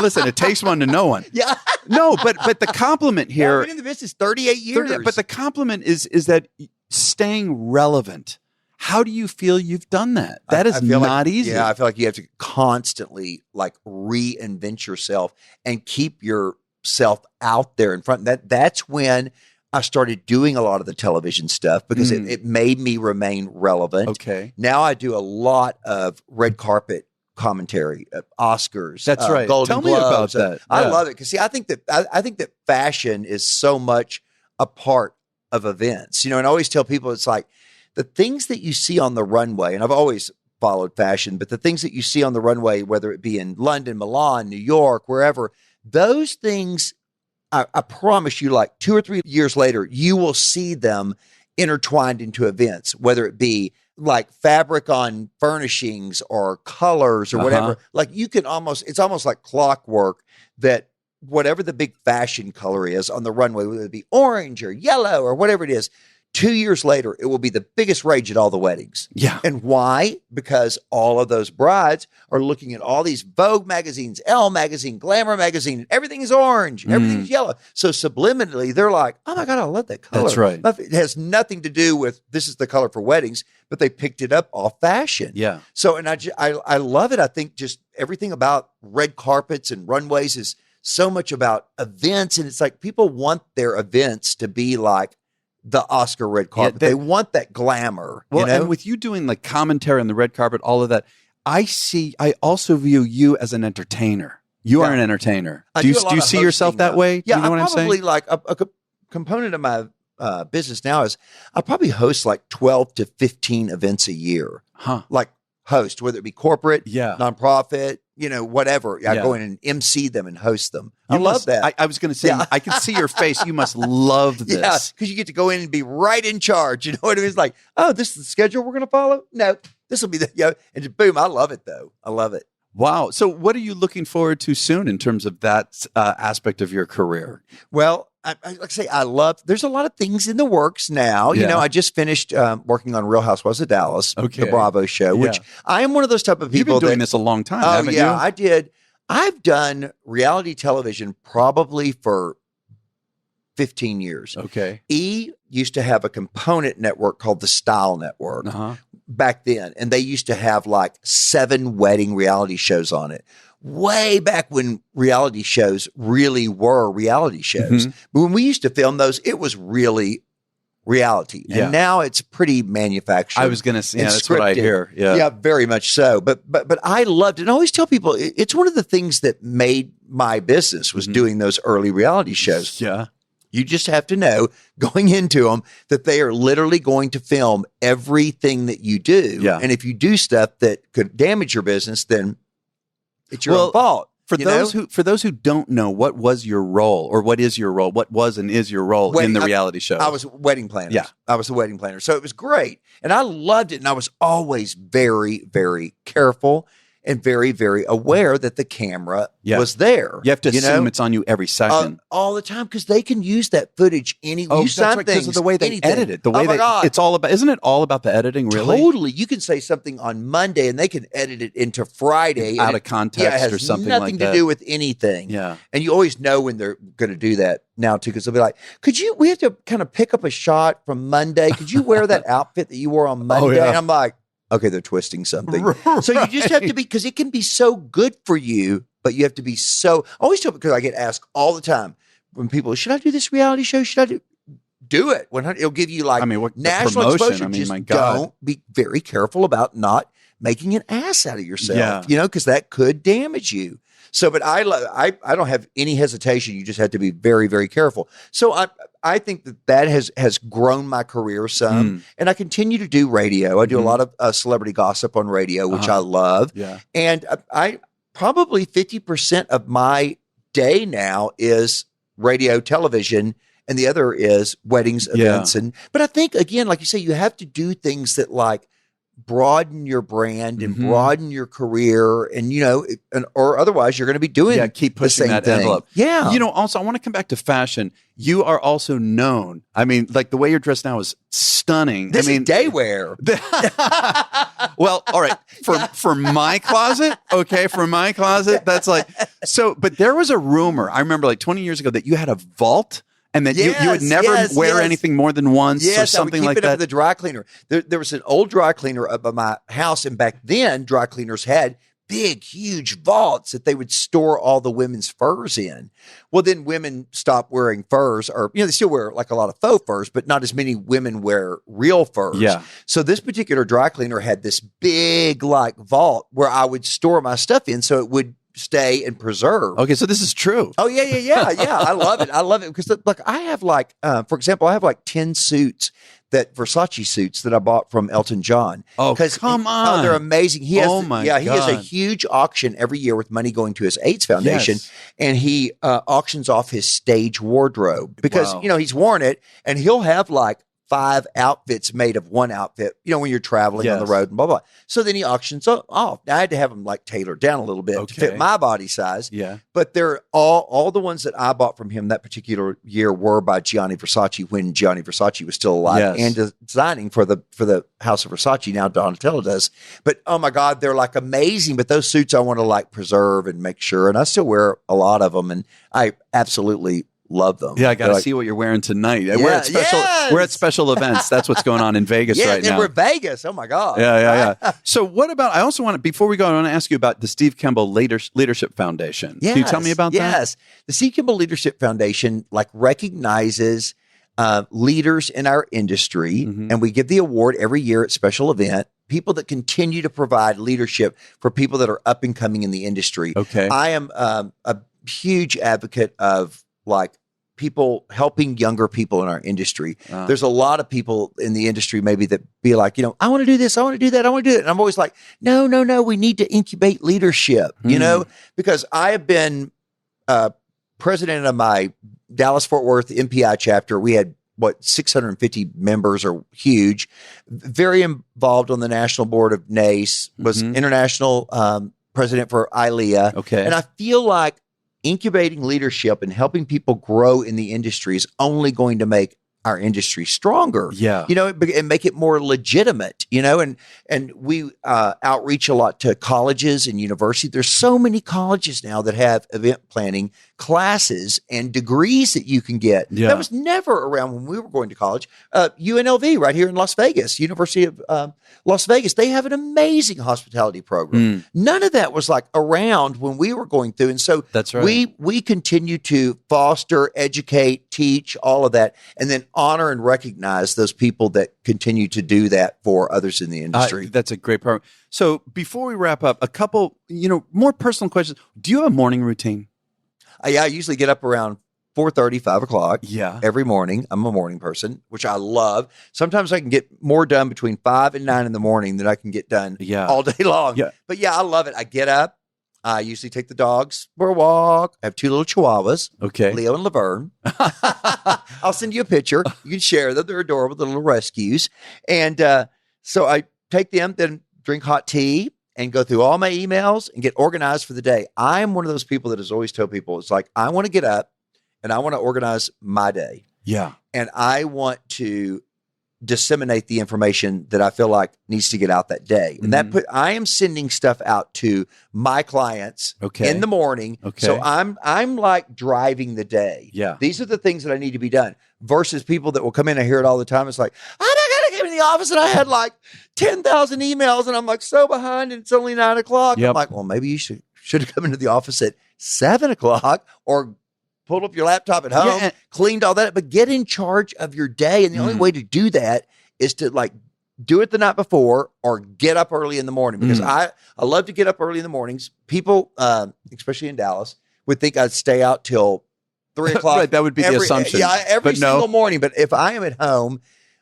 listen. It takes one to know one. Yeah. No, but the compliment here. I've been in the business 38 years. But the compliment is that staying relevant. How do you feel you've done that? That is not easy. Yeah, I feel like you have to constantly like reinvent yourself and keep yourself out there in front. That's when I started doing a lot of the television stuff because it made me remain relevant. Okay. Now I do a lot of red carpet commentary, Oscars. That's right. Golden Globes. Tell me about that. I love it because see, I think that fashion is so much a part of events. You know, and I always tell people it's like the things that you see on the runway, and I've always followed fashion, but the things that you see on the runway, whether it be in London, Milan, New York, wherever, those things. I promise you, like 2 or 3 years later, you will see them intertwined into events, whether it be like fabric on furnishings or colors or whatever. Like it's almost like clockwork that whatever the big fashion color is on the runway, whether it be orange or yellow or whatever it is, 2 years later, it will be the biggest rage at all the weddings. Yeah. And why? Because all of those brides are looking at all these Vogue magazines, Elle magazine, Glamour magazine, and everything is orange, everything's yellow. So subliminally, they're like, oh my God, I love that color. That's right. It has nothing to do with this is the color for weddings, but they picked it up off fashion. Yeah. So, and I love it. I think just everything about red carpets and runways is so much about events. And it's like people want their events to be like the Oscar red carpet. They want that glamour. Well, you know? and with you doing like commentary on the red carpet, all of that, I also view you as an entertainer. You are an entertainer. Do you see yourself that way? Yeah, do you know what I'm saying? Like a component of my business now is I probably host like 12 to 15 events a year. Like host, whether it be corporate, nonprofit, you know, whatever. I go in and MC them and host them. I love that. I was going to say, I can see your face. You must love this. Yeah, because you get to go in and be right in charge. You know what I mean? It's like, oh, this is the schedule we're going to follow? No, this will be and just boom. I love it though. I love it. Wow. So what are you looking forward to soon in terms of that aspect of your career? Well, like I say, there's a lot of things in the works now. You know, I just finished working on Real Housewives of Dallas, the Bravo show, which I am one of those type of people. You've been doing this a long time, haven't you? I did. I've done reality television probably for 15 years. Okay. E used to have a component network called the Style Network back then. And they used to have like 7 wedding reality shows on it. Way back when reality shows really were reality shows. But when we used to film those, it was really reality. And now it's pretty manufactured. I was going to say, that's what I hear. Yeah, very much so. But I loved it. And I always tell people it's one of the things that made my business was doing those early reality shows. Yeah. You just have to know going into them that they are literally going to film everything that you do. Yeah. And if you do stuff that could damage your business, then it's your own fault. For those who don't know, what was your role, or what is your role? What was and is your role in the reality show? I was a wedding planner. Yeah. I was a wedding planner. So it was great. And I loved it. And I was always very, very careful and very, very aware that the camera was there. You have to assume it's on you every second. All the time, because they can use that footage that's right, because of the way they edit it. The way it's all about, isn't it all about the editing, really? Totally. You can say something on Monday and they can edit it into Friday. Out of context or something like that. Nothing to do with anything. Yeah. And you always know when they're going to do that now, too, because they'll be like, we have to kind of pick up a shot from Monday. Could you wear that outfit that you wore on Monday? And I'm like, okay, they're twisting something. Right. So you just have to be, because it can be so good for you, but you have to be I always tell, because I get asked all the time when people, should I do this reality show? Should I do it? It'll give you national exposure. My God. Don't be very careful about not making an ass out of yourself, because that could damage you. So, but I don't have any hesitation. You just have to be very, very careful. So I think that has grown my career some, and I continue to do radio. I do a lot of celebrity gossip on radio, which I love. Yeah. And I probably 50% of my day now is radio, television, and the other is weddings, events. But I think, again, like you say, you have to do things that broaden your brand and broaden your career, and or otherwise you're going to be doing keep pushing that envelope. Yeah. Also I want to come back to fashion. You are also known. I mean, the way you're dressed now is stunning. This is day wear. Well, all right. For my closet, that's but there was a rumor, I remember 20 years ago, that you had a vault. And that you would never wear anything more than once or something like that. Up at the dry cleaner. There was an old dry cleaner up by my house, and back then dry cleaners had big, huge vaults that they would store all the women's furs in. Well, then women stopped wearing furs, or they still wear a lot of faux furs, but not as many women wear real furs. Yeah. So this particular dry cleaner had this big vault where I would store my stuff in, so it would stay and preserve. Okay, so this is true. Oh, yeah. I love it because look, I have for example, I have 10 suits, that Versace suits that I bought from Elton John. Oh, come on. Oh, they're amazing. He has, he has a huge auction every year with money going to his AIDS Foundation, and he auctions off his stage wardrobe because, he's worn it, and he'll have 5 outfits made of one outfit, when you're traveling on the road and blah, blah. So then he auctions off. Now I had to have them tailored down a little bit to fit my body size. Yeah. But they're all the ones that I bought from him that particular year were by Gianni Versace when Gianni Versace was still alive and designing for the House of Versace. Now Donatella does. But oh my God, they're amazing. But those suits I want to preserve and make sure. And I still wear a lot of them, and I absolutely love them. Yeah, I got to see what you're wearing tonight. We're at special events. That's what's going on in Vegas right now. Yeah, we're Vegas. Oh my God. Yeah. So what about, I also want to, before we go, I want to ask you about the Steve Kemble Leadership Foundation. Yes, Can you tell me about that? Yes. The Steve Kemble Leadership Foundation recognizes leaders in our industry, and we give the award every year at special event. People that continue to provide leadership for people that are up and coming in the industry. Okay. I am a huge advocate of people helping younger people in our industry. There's a lot of people in the industry maybe that be I want to do this, I want to do that, I want to do it. And I'm always no, we need to incubate leadership, because I have been president of my Dallas-Fort Worth MPI chapter. We had 650 members, are huge, very involved on the national board of NACE, was international president for ILEA. Okay. And I feel incubating leadership and helping people grow in the industry is only going to make our industry stronger. Yeah. And make it more legitimate, and we outreach a lot to colleges and universities. There's so many colleges now that have event planning classes and degrees that you can get. Yeah. That was never around when we were going to college. UNLV right here in Las Vegas, University of Las Vegas, they have an amazing hospitality program. None of that was around when we were going through. And so that's right. We continue to foster, educate, teach, all of that, and then honor and recognize those people that continue to do that for others in the industry. That's a great program. So before we wrap up, a couple, more personal questions. Do you have a morning routine? I usually get up around 4:30, 5 o'clock. Yeah. Every morning. I'm a morning person, which I love. Sometimes I can get more done between 5 and 9 in the morning than I can get done all day long. Yeah. But I love it. I get up. I usually take the dogs for a walk. I have 2 little chihuahuas, Okay. Leo and Laverne. I'll send you a picture. You can share them. They're adorable, the little rescues. And so I take them, then drink hot tea and go through all my emails and get organized for the day. I'm one of those people that has always told people, it's like, I want to get up and I want to organize my day. Yeah. And I want to disseminate the information that I feel like needs to get out that day. And I am sending stuff out to my clients in the morning. Okay. So I'm like driving the day. Yeah. These are the things that I need to be done versus people that will come in and hear it all the time. It's like, I came in the office and I had like 10,000 emails and I'm like so behind and it's only 9 o'clock. Yep. I'm like, well, maybe you should have come into the office at 7 o'clock or pulled up your laptop at home, cleaned all that, but get in charge of your day. And the only way to do that is to like do it the night before or get up early in the morning because I love to get up early in the mornings. People, especially in Dallas, would think I'd stay out till 3 o'clock. Right, that would be the assumption. Yeah, every single morning. But if I am at home,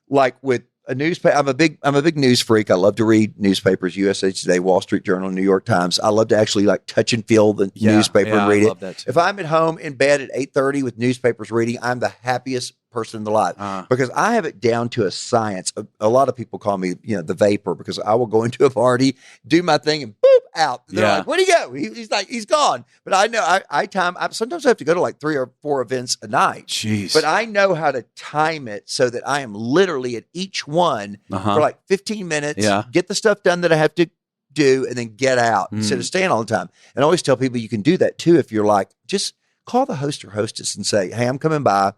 like with a newspaper, I'm a big news freak. I love to read newspapers, USA Today, Wall Street Journal, New York Times. I love to actually like touch and feel the newspaper and read I love that too. If I'm at home in bed at 8:30 with newspapers reading, I'm the happiest person in the life because I have it down to a science. A lot of people call me, the vapor because I will go into a party, do my thing, and boop out. They're like, "Where'd he go?" He's like, "He's gone." But I know I sometimes I have to go to like 3 or 4 events a night. Jeez. But I know how to time it so that I am literally at each one for like 15 minutes. Get the stuff done that I have to do, and then get out instead of staying all the time. And I always tell people you can do that too if you're like, just call the host or hostess and say, "Hey, I'm coming by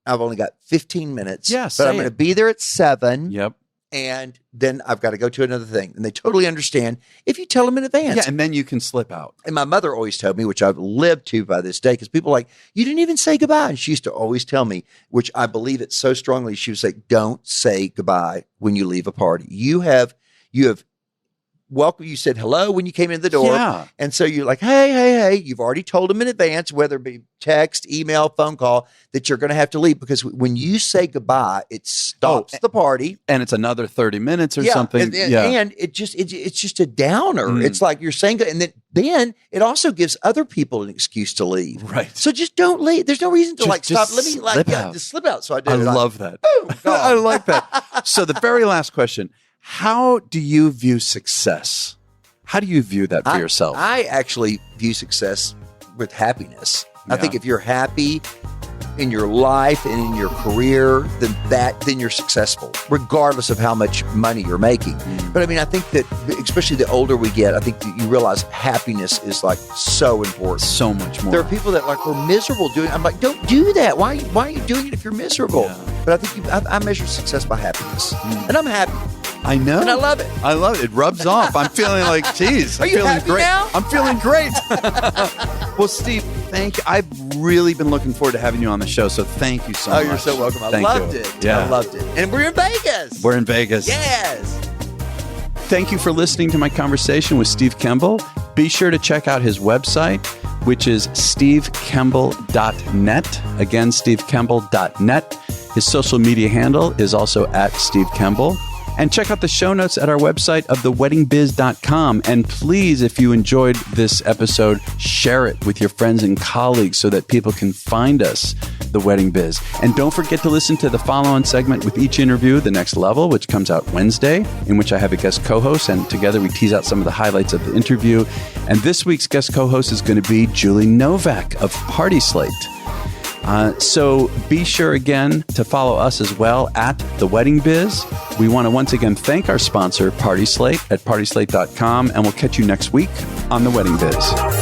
I've only got 15 minutes, but I'm going to be there at 7. Yep. And then I've got to go to another thing." And they totally understand if you tell them in advance. Yeah, and then you can slip out. And my mother always told me, which I've lived to by this day, because people are like, "You didn't even say goodbye." And she used to always tell me, which I believe it so strongly, she would say, "Don't say goodbye when you leave a party. You have welcome. You said hello when you came in the door. Yeah. And so you're like, hey, you've already told them in advance, whether it be text, email, phone call, that you're going to have to leave because when you say goodbye, it stops the party. And it's another 30 minutes or something. And it's just a downer. It's like you're saying, and then it also gives other people an excuse to leave. Right. So just don't leave. There's no reason to stop. Let me just slip out. So I did. I love that. Boom, I like that. So the very last question. How do you view success? How do you view that for yourself? I actually view success with happiness. Yeah. I think if you're happy in your life and in your career, then you're successful, regardless of how much money you're making. But I mean, I think that especially the older we get, I think that you realize happiness is like so important. So much more. There are people that like were miserable doing it. I'm like, don't do that. Why are you doing it if you're miserable? Yeah. But I think I measure success by happiness. And I'm happy. I know. And I love it. I love it. It rubs off. I'm feeling like, geez. Are you feeling happy great. now? I'm feeling great. Well, Steve, thank you. I've really been looking forward to having you on the show, so thank you so much. Oh, you're so welcome. I loved it. Yeah. I loved it. And we're in Vegas. We're in Vegas. Yes. Thank you for listening to my conversation with Steve Kemble. Be sure to check out his website, which is stevekemble.net. Again, stevekemble.net. His social media handle is also at Steve Kemble. And check out the show notes at our website of theweddingbiz.com. And please, if you enjoyed this episode, share it with your friends and colleagues so that people can find us, The Wedding Biz. And don't forget to listen to the follow-on segment with each interview, The Next Level, which comes out Wednesday, in which I have a guest co-host, and together we tease out some of the highlights of the interview. And this week's guest co-host is going to be Julie Novak of Party Slate. So be sure again to follow us as well at The Wedding Biz. We want to once again thank our sponsor, Party Slate, at partyslate.com, and we'll catch you next week on The Wedding Biz.